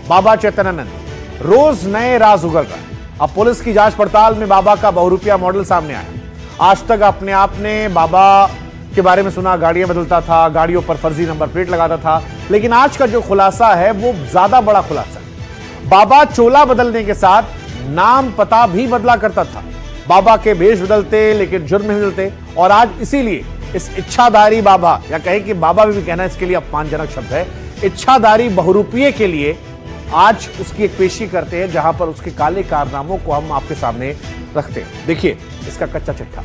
बाबा चैतन्यानंद, रोज नए राज उगल रहा है। अब पुलिस की जांच पड़ताल में बाबा का बहुरूपिया मॉडल सामने आया। आज तक अपने आपने बाबा के बारे में सुना, गाड़ियां बदलता था, गाड़ियों पर फर्जी नंबर प्लेट लगाता था, लेकिन आज का जो खुलासा है वो ज्यादा बड़ा खुलासा है। बाबा चोला बदलने के साथ नाम पता भी बदला करता था। बाबा के भेष बदलते लेकिन जुर्म नहीं बदलते, और आज इसीलिए इस इच्छाधारी बाबा, या कहें कि बाबा भी कहना इसके लिए अपमानजनक शब्द है, इच्छाधारी बहुरूपिये के लिए आज उसकी एक पेशी करते हैं, जहां पर उसके काले कारनामों को हम आपके सामने रखते हैं। देखिए इसका कच्चा चिट्ठा।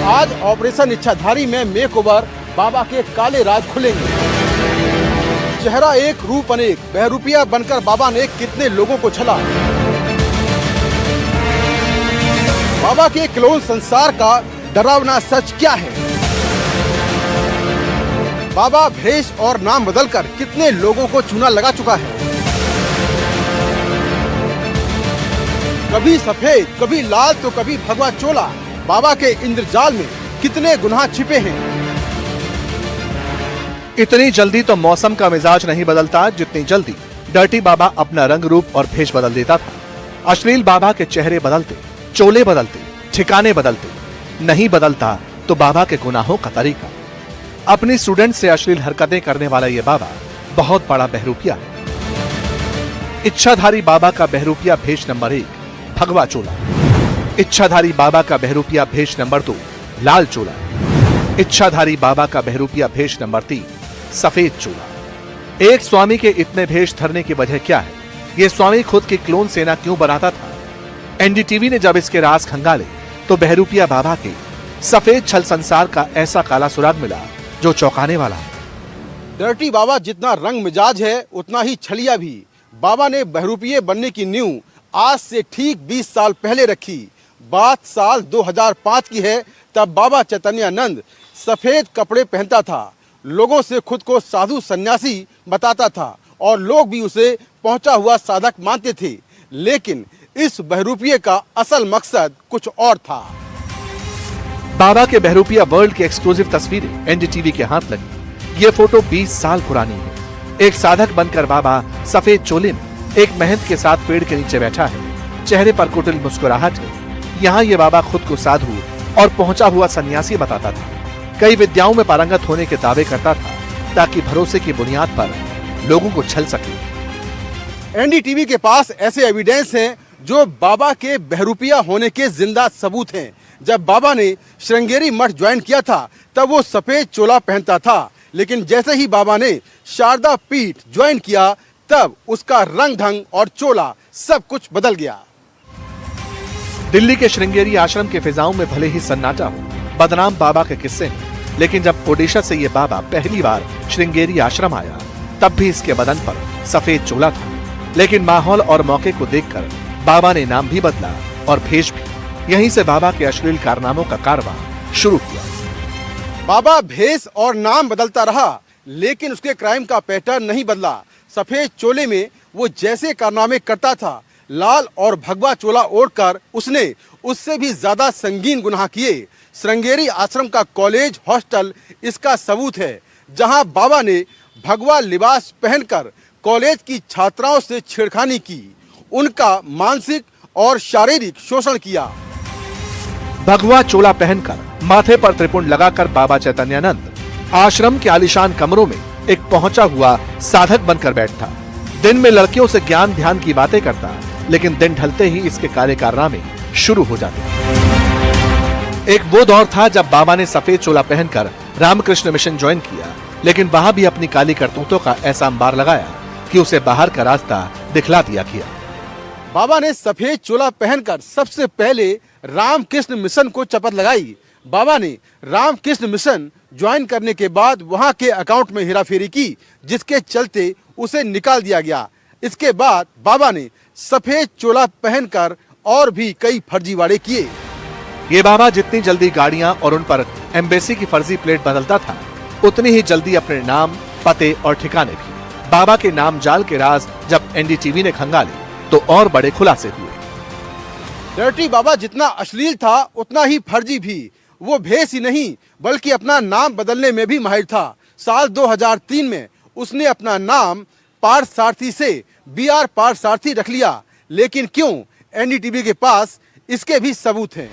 आज ऑपरेशन इच्छाधारी में मेकओवर बाबा के काले राज खुलेंगे। चेहरा एक रूप अनेक, बहरूपिया बनकर बाबा ने कितने लोगों को छला। बाबा के क्लोन संसार का डरावना सच क्या है? बाबा भेष और नाम बदलकर कितने लोगों को चूना लगा चुका है। कभी सफेद, कभी लाल, तो कभी भगवा चोला। बाबा के इंद्रजाल में कितने गुनाह छिपे हैं। इतनी जल्दी तो मौसम का मिजाज नहीं बदलता जितनी जल्दी डर्टी बाबा अपना रंग रूप और भेष बदल देता था। अश्लील बाबा के चेहरे बदलते, चोले बदलते, ठिकाने बदलते। नहीं बदलता तो बाबा के गुनाहों का तरीका। अपनी स्टूडेंट से अश्लील हरकतें करने वाला ये बाबा बहुत बड़ा बहरूपिया है। इच्छाधारी बाबा का बहरूपिया भेष नंबर 1 भगवा चोला। इच्छाधारी बाबा का बहरूपिया भेष नंबर 2 लाल चोला। इच्छाधारी बाबा का बहरूपिया भेष नंबर 3 सफेद चोला। एक स्वामी के इतने भेष धरने की वजह क्या है? ये स्वामी खुद की क्लोन सेना क्यों बनाता था? एनडीटीवी ने जब इसके राज खंगाले तो बहरूपिया बाबा के सफेद छल संसार का ऐसा काला सुराग मिला जो चौंकाने वाला है। डर्टी बाबा जितना रंग मिजाज है उतना ही छलिया भी। बाबा ने बहरूपिये बनने की नींव आज से ठीक 20 साल पहले रखी। बात साल 2005 की है। तब बाबा चैतन्यानंद सफेद कपड़े पहनता था, लोगों से खुद को साधु सन्यासी बताता था और लोग भी उसे पहुंचा हुआ साधक मानते थे। लेकिन इस बहरूपिये का असल मकसद कुछ और था। बाबा के बहरूपिया वर्ल्ड की एक्सक्लूसिव तस्वीरें एनडीटीवी के हाथ लगी। ये फोटो 20 साल पुरानी है। एक साधक बनकर बाबा सफेद चोले में एक महंत के साथ पेड़ के नीचे बैठा है। चेहरे पर कुटिल मुस्कुराहट है। यहाँ ये बाबा खुद को साधु और पहुंचा हुआ सन्यासी बताता था। कई विद्याओं में पारंगत होने के दावे करता था ताकि भरोसे की बुनियाद पर लोगों को छल सके। एनडीटीवी के पास ऐसे एविडेंस हैं जो बाबा के बहरूपिया होने के जिंदा सबूत हैं। जब बाबा ने श्रृंगेरी मठ ज्वाइन किया था तब वो सफेद चोला पहनता था, लेकिन जैसे ही बाबा ने शारदा पीठ ज्वाइन किया तब उसका रंग ढंग और चोला सब कुछ बदल गया। दिल्ली के श्रृंगेरी आश्रम के फिजाओं में भले ही सन्नाटा हो, बदनाम बाबा के किस्से हैं, लेकिन जब ओडिशा से ये बाबा पहली बार श्रृंगेरी आश्रम आया तब भी इसके बदन पर सफेद चोला था। लेकिन माहौल और मौके को देखकर बाबा ने नाम भी बदला और भेष भी। यहीं से बाबा के अश्लील कारनामों का कारवां शुरू किया। बाबा भेष और नाम बदलता रहा, लेकिन उसके क्राइम का पैटर्न नहीं बदला। सफेद चोले में वो जैसे कारनामे करता था, लाल और भगवा चोला ओढ़कर उसने उससे भी ज्यादा संगीन गुनाह किए। श्रृंगेरी आश्रम का कॉलेज हॉस्टल इसका सबूत है, जहां बाबा ने भगवा लिबास पहनकर कॉलेज की छात्राओं से छेड़खानी की, उनका मानसिक और शारीरिक शोषण किया। भगवा चोला पहनकर माथे पर त्रिपुंड लगाकर बाबा चैतन्यानंद आश्रम के आलीशान कमरों में एक पहुंचा हुआ साधक बनकर बैठता। दिन में लड़कियों से ज्ञान ध्यान की बातें करता, लेकिन दिन ढलते ही इसके काले कारनामे शुरू हो जाते। एक वो दौर था जब बाबा ने सफेद चोला पहनकर रामकृष्ण मिशन ज्वाइन किया, लेकिन वहां भी अपनी काली करतूतों का ऐसा अंबार लगाया कि उसे बाहर का रास्ता दिखला दिया गया। बाबा ने सफेद चोला पहनकर सबसे पहले रामकृष्ण मिशन को चपत लगाई। बाबा ने रामकृष्ण मिशन ज्वाइन करने के बाद वहां के अकाउंट में हेराफेरी की, जिसके चलते उसे निकाल दिया गया। इसके बाद बाबा ने सफेद चोला पहनकर और भी कई फर्जीवाड़े किए। ये बाबा जितनी जल्दी गाड़ियां और उन पर एम्बेसी की फर्जी प्लेट बदलता था, उतनी ही जल्दी अपने नाम, पते और ठिकाने भी। बाबा के नाम जाल के राज जब एनडीटीवी ने खंगाले तो और बड़े खुलासे हुए। डर्टी बाबा जितना अश्लील था उतना ही फर्जी भी। वो भेस ही नहीं बल्कि अपना नाम बदलने में भी माहिर था। साल 2003 में उसने अपना नाम पार्थ सारथी से BR पार्थ सारथी रख लिया। लेकिन क्यों? एनडीटीवी के पास इसके भी सबूत हैं।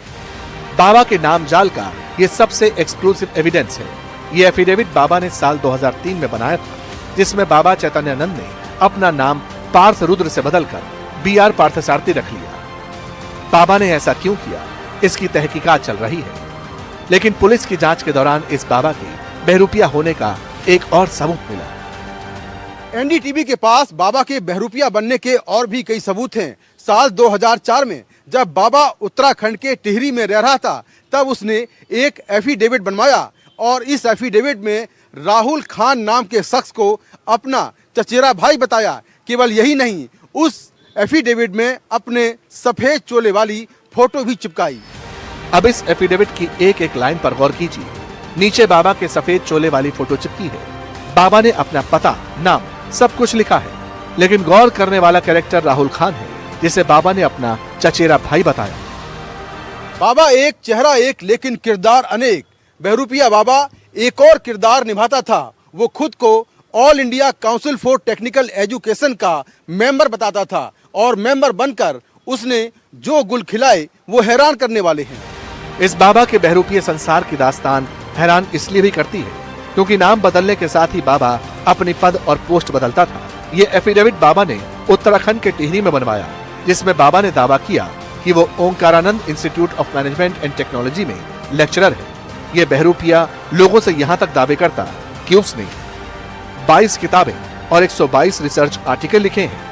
बाबा के नाम जाल का ये सबसे एक्सक्लूसिव एविडेंस है। ये एफिडेविट बाबा ने साल 2003 में बनाया था, जिसमें बाबा चैतन्यानंद ने अपना नाम पार्थ रुद्र से बदलकर BR पार्थसारथी रख लिया। बाबा ने ऐसा क्यों किया, इसकी तहकीकात चल रही है। लेकिन पुलिस की जांच के दौरान इस बाबा के बहरूपिया होने का एक और सबूत मिला। एनडीटीवी के पास बाबा के बहरूपिया बनने के और भी कई सबूत हैं। साल 2004 में जब बाबा उत्तराखंड के टिहरी में रह रहा था, तब उसने एक एफिडेविट बनवाया और इस एफिडेविट में राहुल खान नाम के शख्स को अपना चचेरा भाई बताया। केवल यही नहीं, उस एफिडेविट में अपने सफेद चोले वाली फोटो भी चिपकाई। अब इस एफिडेविट की एक एक लाइन पर गौर कीजिए। नीचे बाबा के सफेद चोले वाली फोटो चिपकी है। बाबा ने अपना पता, नाम सब कुछ लिखा है, लेकिन गौर करने वाला कैरेक्टर राहुल खान है, जिसे बाबा ने अपना चचेरा भाई बताया। बाबा एक चेहरा एक लेकिन किरदार अनेक। बहरूपिया बाबा एक और किरदार निभाता था। वो खुद को all India council for technical education का मेंबर बताता था और मेंबर बनकर उसने जो गुल खिलाए वो हैरान करने वाले हैं। इस बाबा के बहरूपिये संसार की दास्तान हैरान इसलिए भी करती है क्योंकि नाम बदलने के साथ ही बाबा अपनी पद और पोस्ट बदलता था। ये एफिडेविट बाबा ने उत्तराखंड के टिहरी में बनवाया, जिसमें बाबा ने दावा किया कि वो Omkaranand institute of management and technology में लेक्चरर है। ये बहरूपिया लोगों से यहाँ तक दावे करता कि उसने 22 किताबें और 122 रिसर्च आर्टिकल लिखे हैं।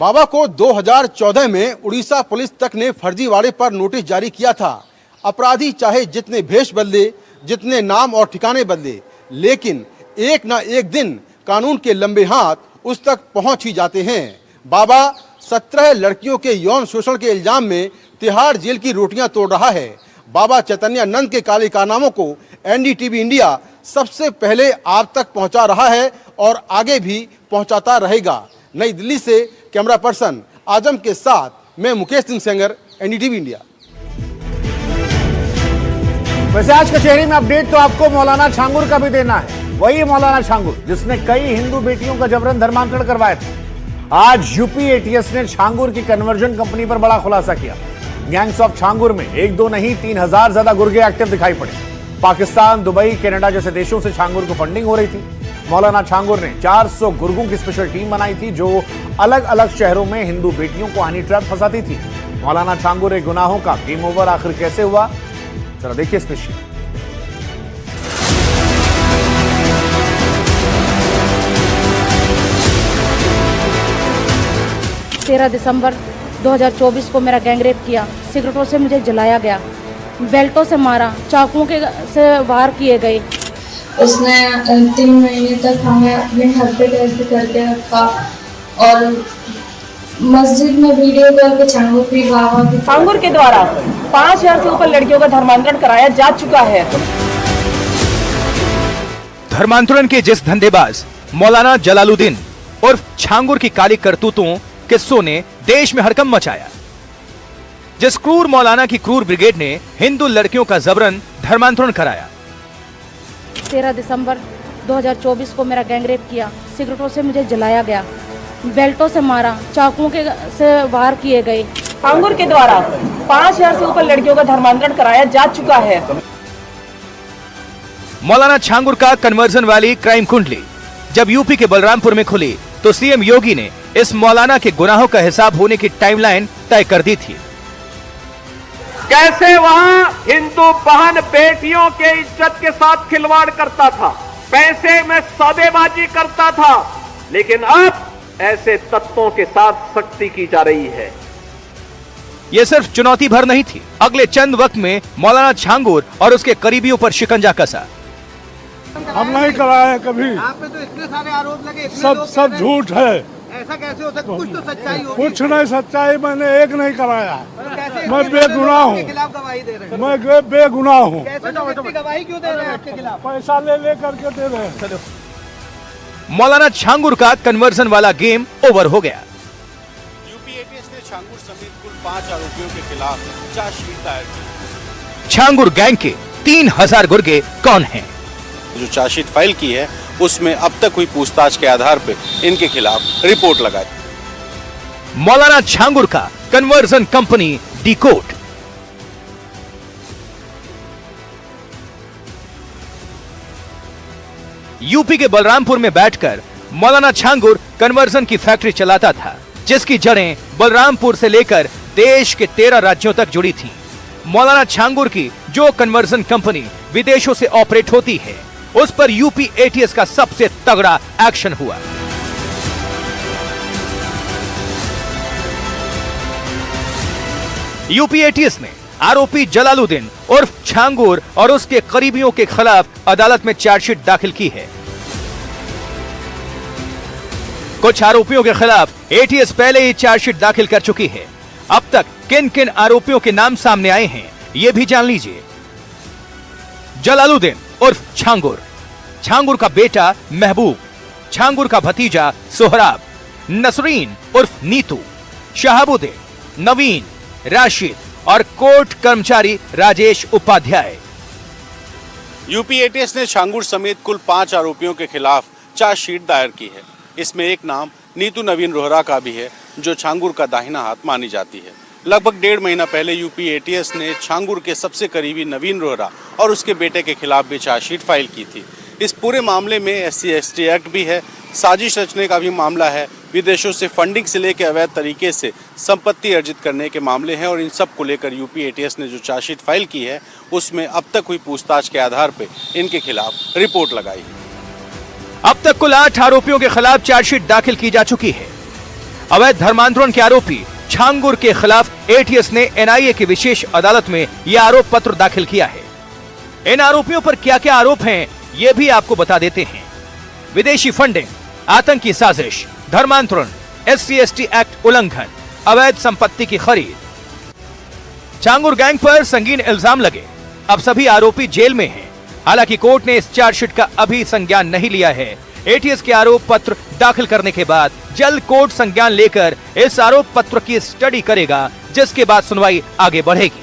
बाबा को 2014 में उड़ीसा पुलिस तक ने फर्जीवाड़े पर नोटिस जारी किया था। अपराधी चाहे जितने भेष बदले, जितने नाम और ठिकाने बदले, लेकिन एक ना एक दिन कानून के लंबे हाथ उस तक पहुंच ही जाते हैं। बाबा 17 लड़कियों के यौन शोषण के इल्जाम में तिहाड़ जेल की रोटियां तोड़ रहा है। बाबा चैतन्यानंद के काले कारनामों को एनडीटीवी इंडिया सबसे पहले आप तक पहुंचा रहा है और आगे भी पहुंचाता रहेगा। नई दिल्ली से कैमरा पर्सन आजम के साथ मैं मुकेश सिंह सेंगर, एनडीटीवी इंडिया। वैसे आज कचहरी में अपडेट तो आपको मौलाना छांगुर का भी देना है। वही मौलाना छांगुर जिसने कई हिंदू बेटियों का जबरन धर्मांतरण करवाया था। आज यूपी एटीएस ने छांगुर की कन्वर्जन कंपनी पर बड़ा खुलासा किया। गैंग्स ऑफ छांगुर में 1-2 नहीं 3000 ज्यादा गुर्गे एक्टिव दिखाई पड़े। पाकिस्तान, दुबई, कनाडा जैसे देशों से छांगुर को फंडिंग हो रही थी। मौलाना छांगुर ने 400 गुर्गों की स्पेशल टीम बनाई थी जो अलग अलग शहरों में हिंदू बेटियों को हनी ट्रैप फंसाती थी। मौलाना छांगुर के गुनाहों का गेम ओवर आखिर कैसे हुआ, जरा देखिए स्पेशल। 13 दिसंबर 2024 को मेरा गैंगरेप किया। सिगरेटों से मुझे जलाया गया, बेल्टों से मारा, चाकुओं के से वार किए गए। उसने 3 महीने तक हमें अपने घर पे कैद करके रखा और मस्जिद में वीडियो करके छांगुर के द्वारा 5000 से ऊपर लड़कियों का धर्मांतरण कराया जा चुका है। धर्मांतरण के जिस धंधेबाज मौलाना जलालुद्दीन और छांगुर की काली करतूतों किस्सों ने देश में हड़कंप मचाया, जिस क्रूर मौलाना की क्रूर ब्रिगेड ने हिंदू लड़कियों का जबरन धर्मांतरण कराया। 13 दिसंबर 2024 को मेरा गैंगरेप किया। सिगरेटों से मुझे जलाया गया, बेल्टों से मारा, चाकुओं के से वार किए गए। छांगुर के द्वारा 5000 से ऊपर लड़कियों का धर्मांतरण कराया जा चुका है। मौलाना छांगुर का कन्वर्जन वाली क्राइम कुंडली जब यूपी के बलरामपुर में खुली तो सीएम योगी ने इस मौलाना के गुनाहों का हिसाब होने की टाइमलाइन तय कर दी थी। कैसे वहां हिंदू बहन बेटियों के इज्जत के साथ खिलवाड़ करता था, पैसे में सौदेबाजी करता था, लेकिन अब ऐसे तत्वों के साथ सख्ती की जा रही है। यह सिर्फ चुनौती भर नहीं थी, अगले चंद वक्त में मौलाना छांगुर और उसके करीबियों पर शिकंजा कसा। हम नहीं कराए कभी। आप पे तो इतने सारे आरोप लगे, सब झूठ है। ऐसा कैसे हो सकता? कुछ तो सच्चाई होगी। कुछ नहीं सच्चाई, मैंने एक नहीं कराया है। कैसे मैं बेगुनाह हूँ, खिलाफ गवाही दे रहे हैं? मैं बेगुनाह हूँ। कैसे व्यक्ति गवाही क्यों दे रहे हैं आपके खिलाफ? पैसा ले करके दे रहे हैं। मौलाना छांगुर का कन्वर्जन वाला गेम ओवर हो गया। यूपी एटीएस ने छांगुर समेत कुल 5 आरोपियों के खिलाफ चार्जशीट दायर की। छांगुर गैंग के 3000 गुर्गे कौन हैं? जो चार्जशीट फाइल की है उसमें अब तक हुई पूछताछ के आधार पर इनके खिलाफ रिपोर्ट लगाई। मौलाना छांगुर का कन्वर्जन कंपनी डिकोड। यूपी के बलरामपुर में बैठकर मौलाना छांगुर कन्वर्जन की फैक्ट्री चलाता था, जिसकी जड़ें बलरामपुर से लेकर देश के 13 राज्यों तक जुड़ी थीं। मौलाना छांगुर की जो कन्वर्जन कंपनी विदेशों से ऑपरेट होती है, उस पर यूपी एटीएस का सबसे तगड़ा एक्शन हुआ। यूपी एटीएस ने आरोपी जलालुद्दीन उर्फ छांगुर और उसके करीबियों के खिलाफ अदालत में चार्जशीट दाखिल की है। कुछ आरोपियों के खिलाफ एटीएस पहले ही चार्जशीट दाखिल कर चुकी है। अब तक किन किन आरोपियों के नाम सामने आए हैं, यह भी जान लीजिए। जलालुद्दीन उर्फ छांगुर, छांगुर का बेटा महबूब, छांगुर का भतीजा सोहराब, नसरीन उर्फ नीतू, शहाबुद्दीन, नवीन, राशिद और कोर्ट कर्मचारी राजेश उपाध्याय। यूपी एटीएस ने छांगुर समेत कुल 5 आरोपियों के खिलाफ चार्जशीट दायर की है। इसमें एक नाम नीतू नवीन रोहरा का भी है, जो छांगुर का दाहिना हाथ मानी जाती है। लगभग 1.5 महीना पहले यूपी एटीएस ने छांगुर के सबसे करीबी नवीन रोहरा और उसके बेटे के खिलाफ भी चार्जशीट फाइल की थी। इस पूरे मामले में SC/ST एक्ट भी है, साजिश रचने का भी मामला है, विदेशों से फंडिंग से लेकर अवैध तरीके से संपत्ति अर्जित करने के मामले हैं और इन सब को लेकर यूपी एटीएस ने जो चार्जशीट फाइल की है उसमें अब तक हुई पूछताछ के आधार पर इनके खिलाफ रिपोर्ट लगाई है। अब तक कुल 8 आरोपियों के खिलाफ चार्जशीट दाखिल की जा चुकी है। अवैध धर्मांतरण के आरोपी छांगुर के खिलाफ एटीएस ने एनआईए की विशेष अदालत में यह आरोप पत्र दाखिल किया है। इन आरोपियों पर क्या क्या आरोप हैं, ये भी आपको बता देते हैं। विदेशी फंडिंग, आतंकी साजिश, धर्मांतरण, SC/ST एक्ट उल्लंघन, अवैध संपत्ति की खरीद। छांगुर गैंग पर संगीन इल्जाम लगे। अब सभी आरोपी जेल में हैं। हालांकि कोर्ट ने इस चार्जशीट का अभी संज्ञान नहीं लिया है। एटीएस के आरोप पत्र दाखिल करने के बाद जल्द कोर्ट संज्ञान लेकर इस आरोप पत्र की स्टडी करेगा, जिसके बाद सुनवाई आगे बढ़ेगी।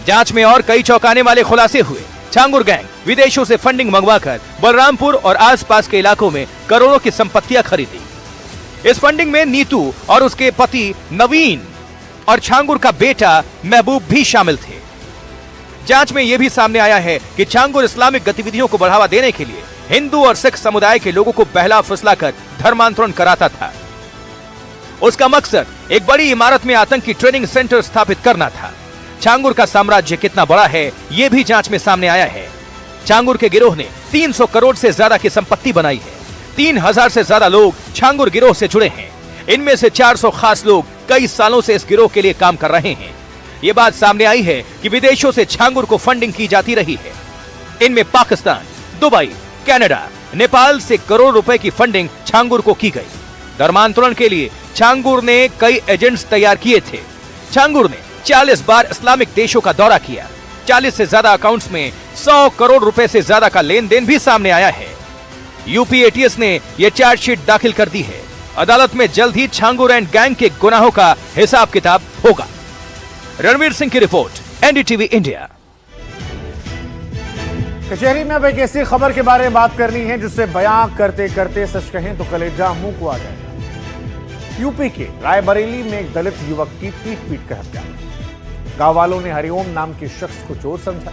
जांच में और कई चौंकाने वाले खुलासे हुए। छांगुर गैंग विदेशों से फंडिंग मंगवाकर बलरामपुर और आसपास के इलाकों में करोड़ों की संपत्तियां खरीदी। इस फंडिंग में नीतू और उसके पति नवीन और छांगुर का बेटा महबूब भी शामिल थे। जांच में यह भी सामने आया है कि छांगुर इस्लामिक गतिविधियों को बढ़ावा देने के लिए हिंदू और सिख समुदाय के लोगों को बहला फुसलाकर धर्मांतरण कराता था। उसका मकसद एक बड़ी इमारत में आतंकी ट्रेनिंग सेंटर स्थापित करना था। छांगुर का साम्राज्य कितना बड़ा है, यह भी जांच में सामने आया है। छांगुर के गिरोह ने 300 करोड़ से ज्यादा की संपत्ति बनाई है। 3000 से ज्यादा लोग छांगुर गिरोह से जुड़े हैं। इनमें से 400 खास लोग कई सालों से इस गिरोह के लिए काम कर रहे हैं। ये बात सामने आई है कि विदेशों से छांगुर को फंडिंग की जाती रही है। इनमें पाकिस्तान, दुबई, कनाडा, नेपाल से करोड़ रुपए की फंडिंग छांगुर को की गई। धर्मांतरण के लिए छांगुर ने कई एजेंट्स तैयार किए थे। छांगुर ने 40 बार इस्लामिक देशों का दौरा किया। 40 से ज्यादा अकाउंट्स में 100 करोड़ रुपए से ज्यादा का लेन देन भी सामने आया है। यूपी एटीएस ने यह चार्जशीट दाखिल कर दी है। अदालत में जल्द ही छांगुर एंड गैंग के गुनाहों का हिसाब किताब होगा। रणवीर सिंह की रिपोर्ट, NDTV इंडिया। कचहरी में अब एक ऐसी खबर के बारे में बात करनी है जिससे बयां करते करते सच कहें तो कलेजा मुंह को आ जाएगा। यूपी के रायबरेली में एक दलित युवक की पीट कर हत्या। गांव वालों ने हरिओम नाम के शख्स को चोर समझा,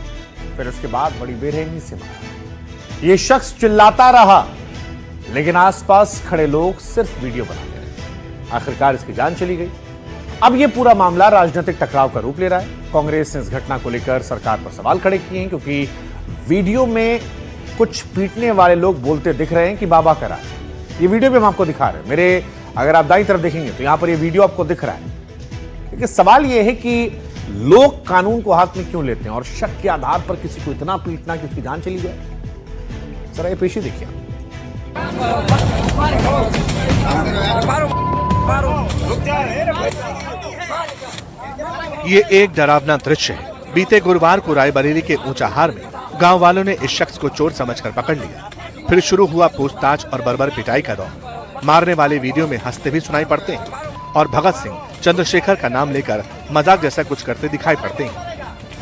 फिर उसके बाद बड़ी बेरहमी से मारा। यह शख्स चिल्लाता रहा, लेकिन आसपास खड़े लोग सिर्फ वीडियो बनाते रहे। आखिरकार इसकी जान चली गई। अब यह पूरा मामला राजनीतिक टकराव का रूप ले रहा है। कांग्रेस ने इस घटना को लेकर सरकार पर सवाल खड़े किए हैं, क्योंकि वीडियो में कुछ पीटने वाले लोग बोलते दिख रहे हैं कि बाबा का राज। ये वीडियो भी हम आपको दिखा रहे हैं। मेरे अगर आप दाईं तरफ देखेंगे तो यहां पर ये वीडियो आपको दिख रहा है। लेकिन सवाल यह है कि लोग कानून को हाथ में क्यों लेते हैं और शक के आधार पर किसी को इतना पीटना कि उसकी जान चली जाए। जरा ये पेशी देखिए। ये एक डरावना दृश्य है। बीते गुरुवार को रायबरेली के ऊंचाहार में गांव वालों ने इस शख्स को चोर समझकर पकड़ लिया। फिर शुरू हुआ पूछताछ और बर्बर पिटाई का दौर। मारने वाले वीडियो में हंसते भी सुनाई पड़ते हैं और भगत सिंह, चंद्रशेखर का नाम लेकर मजाक जैसा कुछ करते दिखाई पड़ते हैं।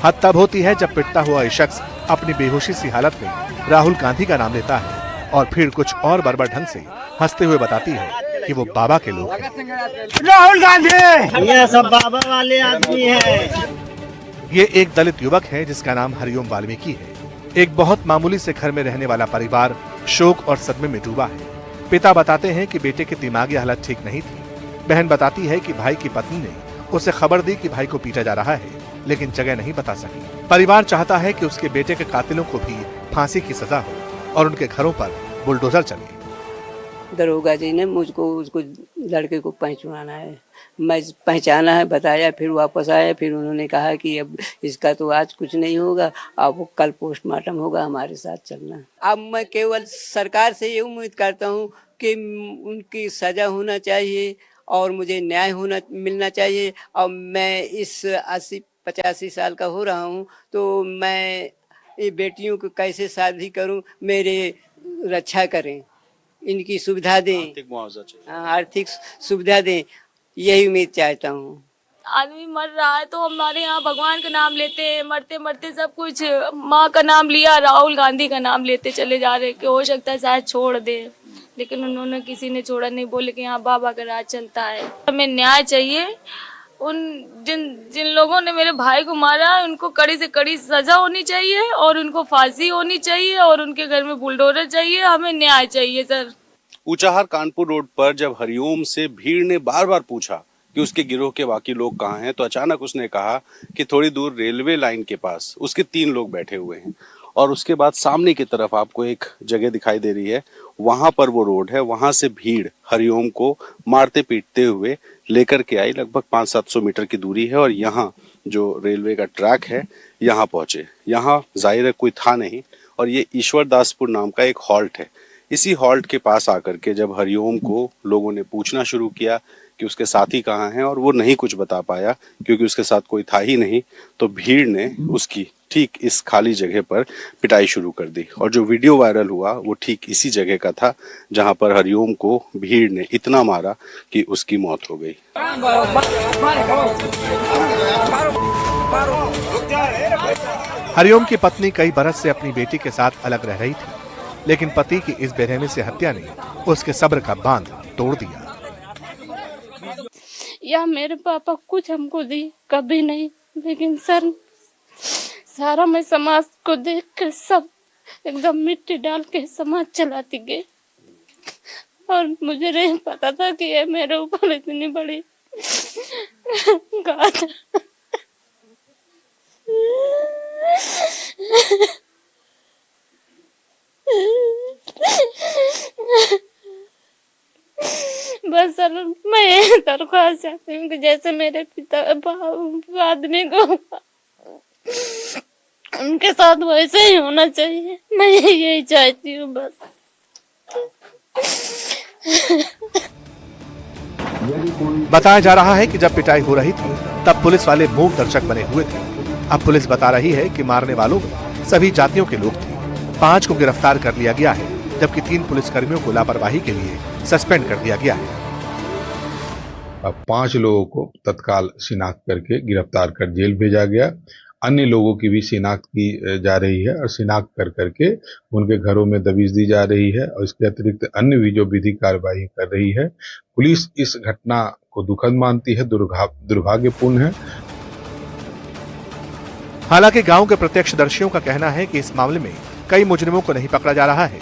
हद तब होती है जब पिटता हुआ ये शख्स अपनी बेहोशी सी हालत में राहुल गांधी का नाम लेता है और फिर कुछ और बर्बर ढंग से हंसते हुए बताती है कि वो बाबा के लोग हैं। राहुल गांधी ये सब बाबा वाले आदमी है। ये एक दलित युवक है जिसका नाम हरिओम वाल्मीकि है। एक बहुत मामूली से घर में रहने वाला परिवार शोक और सदमे में डूबा है। पिता बताते हैं कि बेटे की दिमागी हालत ठीक नहीं थी। बहन बताती है कि भाई की पत्नी ने उसे खबर दी कि भाई को पीटा जा रहा है, लेकिन जगह नहीं बता सकी। परिवार चाहता है कि उसके बेटे के कातिलों को भी फांसी की सजा हो और उनके घरों पर बुलडोजर चले। दरोगा जी ने मुझको उसको लड़के को पहचाना है, मैं पहचाना है, बताया, फिर वापस आया। फिर उन्होंने कहा कि अब इसका तो आज कुछ नहीं होगा, अब वो कल पोस्टमार्टम होगा, हमारे साथ चलना। अब मैं केवल सरकार से ये उम्मीद करता हूँ कि उनकी सजा होना चाहिए और मुझे न्याय मिलना चाहिए। और मैं इस 80-85 साल का हो रहा हूँ, तो मैं ये बेटियों को कैसे शादी करूँ, मेरे रक्षा करें, इनकी सुविधा दें, आर्थिक मुआवजा चाहिए, आर्थिक सुविधा दें, यही उम्मीद चाहता हूँ। आदमी मर रहा है तो हमारे यहाँ भगवान का नाम लेते हैं, मरते मरते सब कुछ माँ का नाम लिया, राहुल गांधी का नाम लेते चले जा रहे कि हो सकता है शायद छोड़ दे, लेकिन उन्होंने किसी ने छोड़ा नहीं, बोले कि यहाँ बाबा का राज चलता है। हमें न्याय चाहिए। उन जिन लोगों ने मेरे भाई को मारा है उनको कड़ी से कड़ी सजा होनी चाहिए और उनको फांसी होनी चाहिए और उनके घर में बुलडोजर चाहिए। हमें न्याय चाहिए सर। ऊंचाहार कानपुर रोड पर जब हरिओम से भीड़ ने बार बार पूछा कि उसके गिरोह के बाकी लोग कहाँ हैं, तो अचानक उसने कहा कि थोड़ी दूर रेलवे लाइन के पास उसके 3 लोग बैठे हुए हैं। और उसके बाद सामने की तरफ आपको एक जगह दिखाई दे रही है, वहां पर वो रोड है, वहां से भीड़ हरिओम को मारते पीटते हुए लेकर के आई। लगभग 500-700 मीटर की दूरी है और यहाँ जो रेलवे का ट्रैक है यहाँ पहुंचे। यहाँ जाहिर है कोई था नहीं और ये ईश्वरदासपुर नाम का एक हॉल्ट है। इसी हॉल्ट के पास आकर के जब हरिओम को लोगों ने पूछना शुरू किया कि उसके साथी कहाँ हैं और वो नहीं कुछ बता पाया क्योंकि उसके साथ कोई था ही नहीं, तो भीड़ ने उसकी ठीक इस खाली जगह पर पिटाई शुरू कर दी। और जो वीडियो वायरल हुआ वो ठीक इसी जगह का था जहां पर हरिओम को भीड़ ने इतना मारा कि उसकी मौत हो गई। हरिओम की पत्नी कई बरस से अपनी बेटी के साथ अलग रह रही थी, लेकिन पति की इस बेरहमी से हत्या ने उसके सब्र का बांध तोड़ दिया। या मेरे पापा कुछ हमको दी कभी नहीं, लेकिन सर सारा मैं समाज को देख कर सब एकदम मिट्टी डाल के समाज चलाती गई और मुझे नहीं पता था कि ये मेरे ऊपर इतनी बड़ी घात। बस सर मैं ये दरख्वास्त चाहती हूँ कि जैसे मेरे पिता आदमी को उनके साथ वैसे ही होना चाहिए, मैं यही चाहती हूँ बस। बताया जा रहा है कि जब पिटाई हो रही थी तब पुलिस वाले मूक दर्शक बने हुए थे। अब पुलिस बता रही है कि मारने वालों में सभी जातियों के लोग थे। 5 को गिरफ्तार कर लिया गया है, जबकि 3 पुलिसकर्मियों को लापरवाही के लिए सस्पेंड कर दिया गया है। अब 5 लोगों को तत्काल शिनाख्त करके गिरफ्तार कर जेल भेजा गया। अन्य लोगों की भी शिनाख्त की जा रही है और शिनाख्त कर करके उनके घरों में दबिश दी जा रही है और इसके अतिरिक्त अन्य भी जो विधिक कार्रवाई कर रही है। पुलिस इस घटना को दुखद मानती है, दुर्भाग्यपूर्ण है। हालांकि गांव के प्रत्यक्षदर्शियों का कहना है कि इस मामले में कई मुजरिमों को नहीं पकड़ा जा रहा है।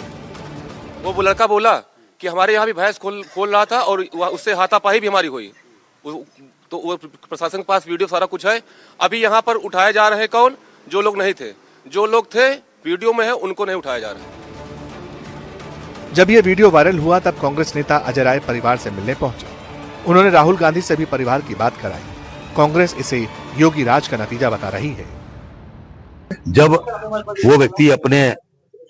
वो लड़का बोला कि हमारे यहाँ भी भैंस खोल रहा था और उससे हाथापाई भी हमारी हुई, तो वो प्रशासन के पास वीडियो सारा कुछ है। अभी यहाँ पर उठाए जा रहे हैं कौन? जो लोग नहीं थे, जो लोग थे वीडियो में है उनको नहीं उठाया जा रहा। जब ये वीडियो वायरल हुआ तब कांग्रेस नेता अजय राय परिवार से मिलने पहुंचे। उन्होंने राहुल गांधी से भी परिवार की बात कराई। कांग्रेस इसे योगी राज का नतीजा बता रही है। जब वो व्यक्ति अपने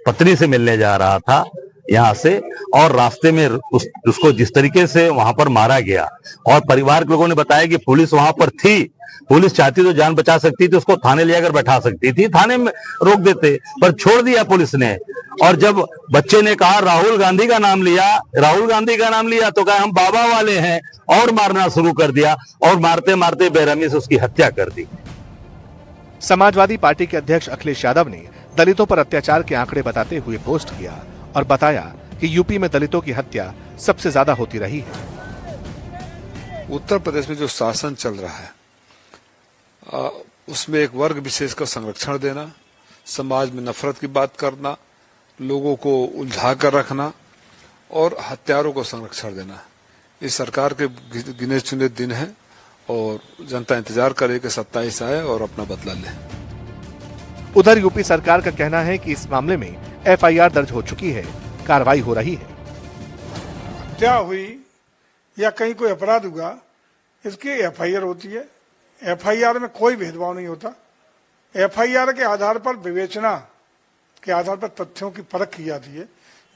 पत्नी से मिलने जा रहा था यहाँ से, और रास्ते में उसको जिस तरीके से वहां पर मारा गया, और परिवार के लोगों ने बताया कि पुलिस वहां पर थी, पुलिस चाहती तो जान बचा सकती थी, उसको थाने ले जाकर बैठा सकती थी, थाने में रोक देते, पर छोड़ दिया पुलिस ने। और जब बच्चे ने कहा राहुल गांधी का नाम लिया तो कहा हम बाबा वाले हैं, और मारना शुरू कर दिया, और मारते मारते बेरहमी से उसकी हत्या कर दी। समाजवादी पार्टी के अध्यक्ष अखिलेश यादव ने दलितों पर अत्याचार के आंकड़े बताते हुए पोस्ट किया और बताया कि यूपी में दलितों की हत्या सबसे ज्यादा होती रही है। उत्तर प्रदेश में जो शासन चल रहा है उसमें एक वर्ग विशेष का संरक्षण देना, समाज में नफरत की बात करना, लोगों को उलझा कर रखना और हत्यारों को संरक्षण देना, इस सरकार के गिने चुने दिन हैं और जनता इंतजार करे कि 27 आए और अपना बदला ले। उधर यूपी सरकार का कहना है कि इस मामले में एफआईआर दर्ज हो चुकी है, कार्रवाई हो रही है। हत्या हुई या कहीं कोई अपराध हुआ, इसकी एफआईआर होती है। एफआईआर में कोई भेदभाव नहीं होता। एफआईआर के आधार पर विवेचना के आधार पर तथ्यों की परख की जाती है।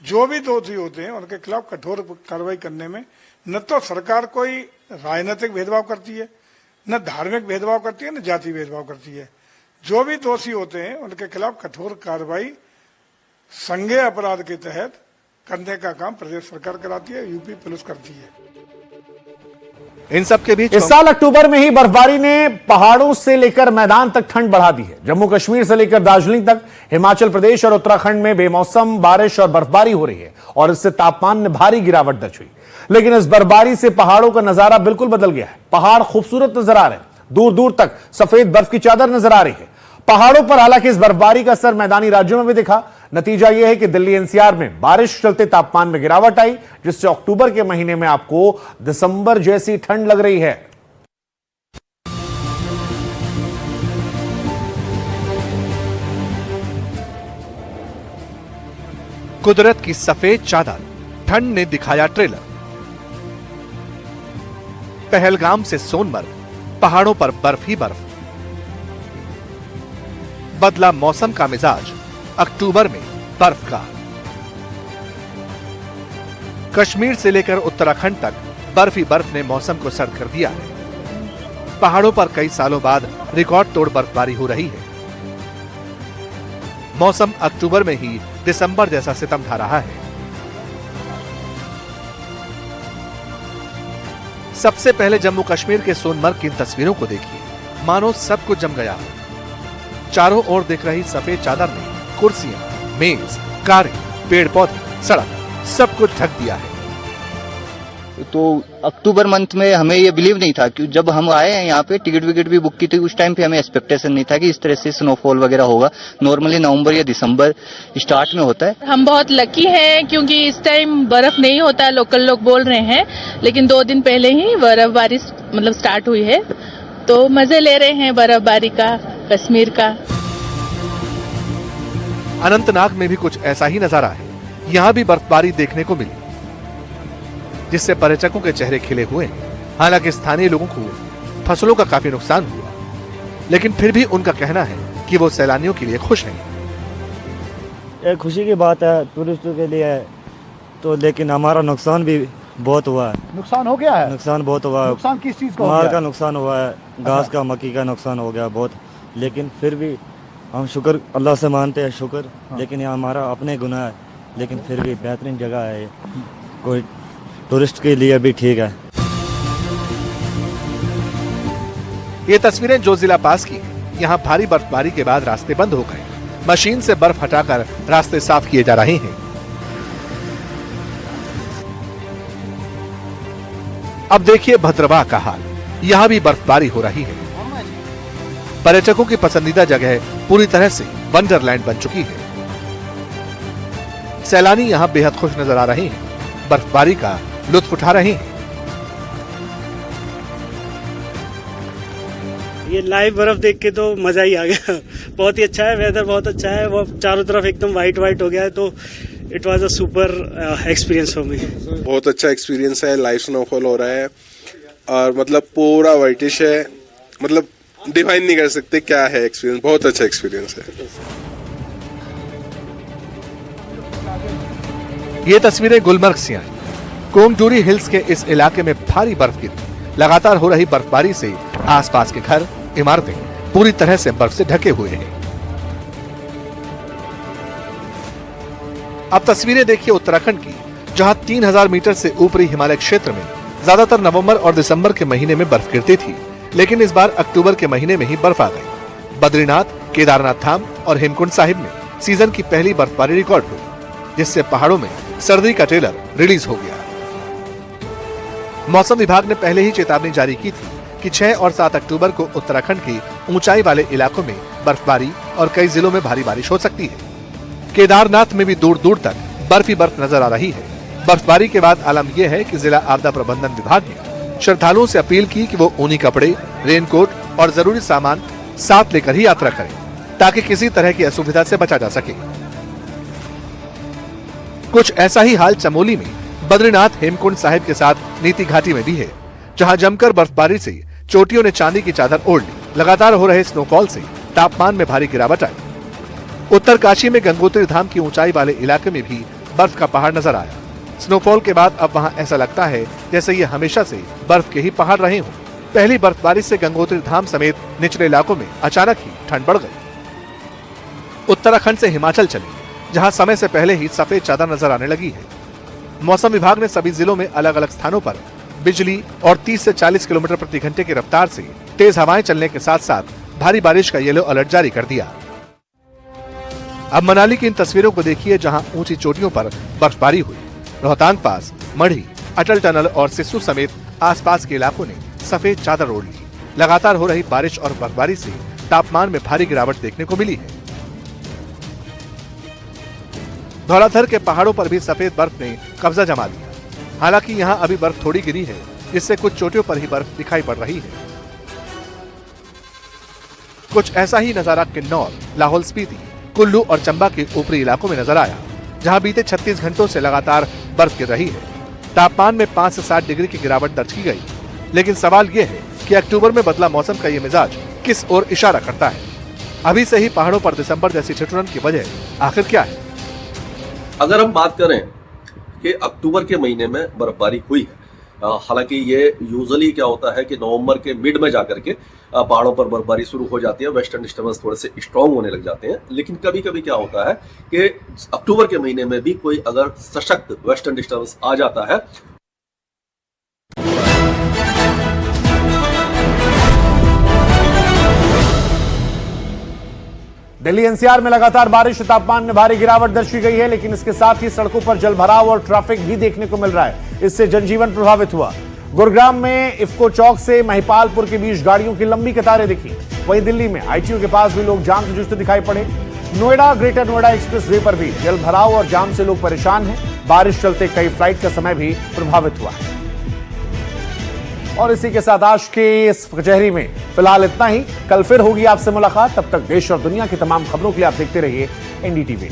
जो भी दोषी होते हैं उनके खिलाफ कठोर कार्रवाई करने में न तो सरकार कोई राजनीतिक भेदभाव करती है, न धार्मिक भेदभाव करती है, न जाति भेदभाव करती है। जो भी दोषी होते हैं उनके खिलाफ कठोर कार्रवाई संज्ञेय अपराध के तहत करने का काम प्रदेश सरकार कराती है, यूपी पुलिस करती है। इन सब के बीच इस साल अक्टूबर में ही बर्फबारी ने पहाड़ों से लेकर मैदान तक ठंड बढ़ा दी है। जम्मू कश्मीर से लेकर दार्जिलिंग तक, हिमाचल प्रदेश और उत्तराखंड में बेमौसम बारिश और बर्फबारी हो रही है और इससे तापमान में भारी गिरावट दर्ज हुई। लेकिन इस बर्फबारी से पहाड़ों का नजारा बिल्कुल बदल गया है। पहाड़ खूबसूरत नजर आ रहे हैं, दूर दूर तक सफेद बर्फ की चादर नजर आ रही है पहाड़ों पर। हालांकि इस बर्फबारी का असर मैदानी राज्यों में भी दिखा। नतीजा यह है कि दिल्ली एनसीआर में बारिश चलते तापमान में गिरावट आई, जिससे अक्टूबर के महीने में आपको दिसंबर जैसी ठंड लग रही है। कुदरत की सफेद चादर, ठंड ने दिखाया ट्रेलर। पहलगाम से सोनमर्ग, पहाड़ों पर बर्फ ही बर्फ। बदला मौसम का मिजाज, अक्टूबर में बर्फ का। कश्मीर से लेकर उत्तराखंड तक बर्फ ही बर्फ ने मौसम को सर्द कर दिया है। पहाड़ों पर कई सालों बाद रिकॉर्ड तोड़ बर्फबारी हो रही है। मौसम अक्टूबर में ही दिसंबर जैसा सितम ढा रहा है। सबसे पहले जम्मू कश्मीर के सोनमर्ग की तस्वीरों को देखिए, मानो सब कुछ जम गया हो। चारों ओर दिख रही सफेद चादर ने कुर्सियां, मेज, कारें, पेड़ पौधे, सड़क सब कुछ ढक दिया है। तो अक्टूबर मंथ में हमें ये बिलीव नहीं था कि जब हम आए हैं यहाँ पे, टिकट विकेट भी बुक की थी, उस टाइम पे हमें एक्सपेक्टेशन नहीं था कि इस तरह से स्नोफॉल वगैरह होगा। नॉर्मली नवंबर या दिसंबर स्टार्ट में होता है। हम बहुत लकी हैं क्योंकि इस टाइम बर्फ नहीं होता है, लोकल लोग बोल रहे हैं, लेकिन 2 दिन पहले ही बर्फबारी मतलब स्टार्ट हुई है, तो मजे ले रहे हैं बर्फबारी का, कश्मीर का। अनंतनाग में भी कुछ ऐसा ही नजारा है। यहाँ भी बर्फबारी देखने को मिली, जिससे पर्यटकों के चेहरे खिले हुए हैं। हालांकि स्थानीय लोगों को फसलों का काफी नुकसान हुआ, लेकिन फिर भी उनका कहना है कि वो सैलानियों के लिए खुश हैं। एक खुशी की बात है टूरिस्टों के लिए, तो लेकिन हमारा नुकसान भी बहुत हुआ है। नुकसान हो गया है? नुकसान बहुत हुआ है। नुकसान किस चीज का? माल का नुकसान हुआ है, घास का, मक्की का नुकसान हो गया बहुत। लेकिन फिर भी हम शुक्र अल्लाह से मानते हैं, शुक्र। लेकिन ये हमारा अपने गुनाह है, लेकिन फिर भी बेहतरीन जगह है ये, कोई टूरिस्ट के लिए भी ठीक है। ये तस्वीरें जो जिला पास की है। यहाँ भारी बर्फबारी के बाद रास्ते बंद हो गए, मशीन से बर्फ हटाकर रास्ते साफ किए जा रहे हैं। अब देखिए भद्रवाह का हाल, यहाँ भी बर्फबारी हो रही है। पर्यटकों की पसंदीदा जगह पूरी तरह से वंडरलैंड बन चुकी है। सैलानी यहाँ बेहद खुश नजर आ रहे हैं, बर्फबारी का लुत्फ उठा रहे हैं। ये लाइव बर्फ देख के तो मजा ही आ गया। बहुत ही अच्छा है, वेदर बहुत अच्छा है, वो चारों तरफ एकदम व्हाइट व्हाइट हो गया है, तो it was a super experience for me. बहुत अच्छा एक्सपीरियंस है, लाइव स्नोफॉल हो रहा है और मतलब पूरा व्हाइटिश है, मतलब डिफाइन नहीं कर सकते क्या है एक्सपीरियंस। बहुत अच्छा एक्सपीरियंस है। ये तस्वीरें गुलमर्ग से आई। कोंगडूरी हिल्स के इस इलाके में भारी बर्फ गिरी। लगातार हो रही बर्फबारी से आसपास के घर, इमारतें पूरी तरह से बर्फ से ढके हुए हैं। अब तस्वीरें देखिए उत्तराखंड की, जहां 3000 मीटर से ऊपरी हिमालय क्षेत्र में ज्यादातर नवंबर और दिसंबर के महीने में बर्फ गिरती थी, लेकिन इस बार अक्टूबर के महीने में ही बर्फ आ गई। बद्रीनाथ, केदारनाथ धाम और हेमकुंड साहिब में सीजन की पहली बर्फबारी रिकॉर्ड हुई, जिससे पहाड़ों में सर्दी का ट्रेलर रिलीज हो गया। मौसम विभाग ने पहले ही चेतावनी जारी की थी कि 6 और 7 अक्टूबर को उत्तराखंड की ऊंचाई वाले इलाकों में बर्फबारी और कई जिलों में भारी बारिश हो सकती है। केदारनाथ में भी दूर दूर तक बर्फ ही बर्फ नजर आ रही है। बर्फबारी के बाद आलम यह है कि जिला आपदा प्रबंधन विभाग ने श्रद्धालुओं से अपील की कि वो ऊनी कपड़े, रेनकोट और जरूरी सामान साथ लेकर ही यात्रा करें, ताकि किसी तरह की असुविधा से बचा जा सके। कुछ ऐसा ही हाल चमोली में बद्रीनाथ, हेमकुंड साहिब के साथ नीति घाटी में भी है, जहां जमकर बर्फबारी से चोटियों ने चांदी की चादर ओढ़ ली। लगातार हो रहे स्नोफॉल से तापमान में भारी गिरावट आई। उत्तरकाशी में गंगोत्री धाम की ऊंचाई वाले इलाके में भी बर्फ का पहाड़ नजर आया। स्नोफॉल के बाद अब वहां ऐसा लगता है जैसे ये हमेशा से बर्फ के ही पहाड़ रहे हों। पहली बर्फबारी से गंगोत्री धाम समेत निचले इलाकों में अचानक ही ठंड बढ़ गई। उत्तराखंड से हिमाचल चले, जहां समय से पहले ही सफेद चादर नजर आने लगी है। मौसम विभाग ने सभी जिलों में अलग अलग स्थानों पर बिजली और 30 से 40 किलोमीटर प्रति घंटे की रफ्तार से तेज हवाएं चलने के साथ साथ भारी बारिश का येलो अलर्ट जारी कर दिया। अब मनाली की इन तस्वीरों को देखिए, जहां ऊंची चोटियों पर बर्फबारी हुई। रोहतांग पास, मढ़ी, अटल टनल और सिस्सू समेत आसपास के इलाकों ने सफेद चादर ओढ़ ली। लगातार हो रही बारिश और बर्फबारी से तापमान में भारी गिरावट देखने को मिली है। धौलाधर के पहाड़ों पर भी सफेद बर्फ ने कब्जा जमा लिया। हालांकि यहां अभी बर्फ थोड़ी गिरी है, जिससे कुछ चोटियों पर ही बर्फ दिखाई पड़ रही है। कुछ ऐसा ही नजारा किन्नौर, लाहौल स्पीति, कुल्लू और चंबा के ऊपरी इलाकों में नजर आया, जहां बीते 36 घंटों से लगातार बर्फ गिर रही है। तापमान में 5 से 7 डिग्री की गिरावट दर्ज की गई। लेकिन सवाल ये है कि अक्टूबर में बदला मौसम का ये मिजाज किस ओर इशारा करता है। अभी से ही पहाड़ों पर दिसंबर जैसी ठिठुरन की वजह आखिर क्या है? अगर हम बात करें कि अक्टूबर के महीने में बर्फबारी हुई है, हालांकि ये यूजुअली क्या होता है कि नवंबर के मिड में जाकर के पहाड़ों पर बर्फबारी शुरू हो जाती है, वेस्टर्न डिस्टर्बेंस थोड़े से स्ट्रांग होने लग जाते हैं। लेकिन कभी कभी क्या होता है कि अक्टूबर के महीने में भी कोई अगर सशक्त वेस्टर्न डिस्टर्बेंस आ जाता है। दिल्ली एनसीआर में लगातार बारिश, तापमान में भारी गिरावट दर्ज की गई है, लेकिन इसके साथ ही सड़कों पर जलभराव और ट्रैफिक भी देखने को मिल रहा है। इससे जनजीवन प्रभावित हुआ। गुरुग्राम में इफ्को चौक से महिपालपुर के बीच गाड़ियों की लंबी कतारें दिखी। वहीं दिल्ली में आईटीओ के पास भी लोग जाम से जूझते दिखाई पड़े। Noida greater Noida express way पर भी जलभराव और जाम से लोग परेशान हैं। बारिश चलते कई फ्लाइट का समय भी प्रभावित हुआ है। और इसी के साथ आज के इस कचहरी में फिलहाल इतना ही। कल फिर होगी आपसे मुलाकात। तब तक देश और दुनिया की तमाम खबरों के लिए आप देखते रहिए एनडीटीवी।